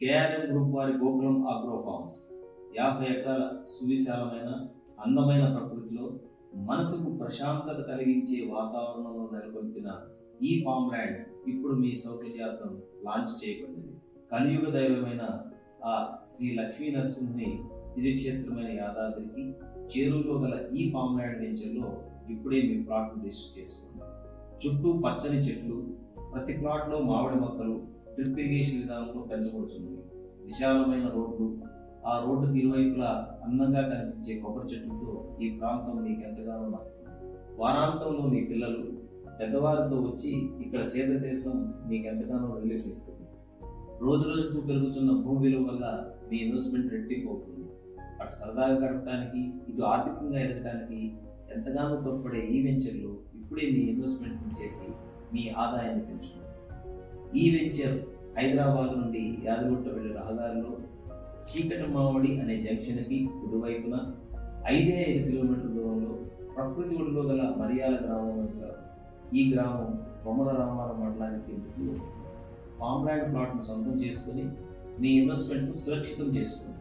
KRM group వారి Gokulam agro forms 50 ఎకరాల సువిశాలమైన అందమైన ప్రకృతిలో మనసుకు ప్రశాంతత కలిగించే వాతావరణంలో నెలకొల్పిన ఈ ఫామ్ ల్యాండ్ ఇప్పుడు మీ సౌకర్యార్థం లాంచ్ చేయబడింది. కలియుగ దైవమైన ఆ శ్రీ లక్ష్మీ నరసింహుని దివ్యక్షేత్రమైన యాదాద్రికి చేరువలో గల ఈ ఫామ్ ల్యాండ్ వెంచర్లో ఇప్పుడే మీ ప్లాట్ను రిజిస్టర్ చేసుకోండి. చుట్టూ పచ్చని చెట్లు, ప్రతి ప్లాట్లో మామిడి మొక్కలు డ్రిప్ ఇరిగేషన్ విధానంలో పెంచబడుతుంది. విశాలమైన రోడ్లు, ఆ రోడ్డుకి ఇరువైపులా అందంగా కనిపించే కొబ్బరి చెట్లతో ఈ ప్రాంతం మీకు ఎంతగానో నస్తుంది. వారాంతంలో మీ పిల్లలు పెద్దవారితో వచ్చి ఇక్కడ సేద తీరడం మీకు ఎంతగానో రిలీఫ్ ఇస్తుంది. రోజు రోజుకు పెరుగుతున్న భూమి విలువ వల్ల మీ ఇన్వెస్ట్మెంట్ రెట్టింపు అవుతుంది. అటు సరదాగా గడపడానికి, ఇటు ఆర్థికంగా ఎదగడానికి ఎంతగానో తోడ్పడే ఈ వెంచర్లో ఇప్పుడే మీ ఇన్వెస్ట్మెంట్ చేసి మీ ఆదాయాన్ని పెంచుకోండి. ఈ వెంచర్ హైదరాబాద్ నుండి యాదగిరిగుట్ట వెళ్లే రహదారిలో చీకటి మామిడి అనే జంక్షన్కి కుడివైపున 5 కిలోమీటర్ల దూరంలో ప్రకృతి ఒడిలో గల మరియాల గ్రామం అంటారు. ఈ గ్రామం బొమ్మల రామారం మండలానికి వస్తుంది. ఫామ్ ల్యాండ్ ప్లాట్ను సొంతం చేసుకుని మీ ఇన్వెస్ట్మెంట్ను సురక్షితం చేసుకోండి.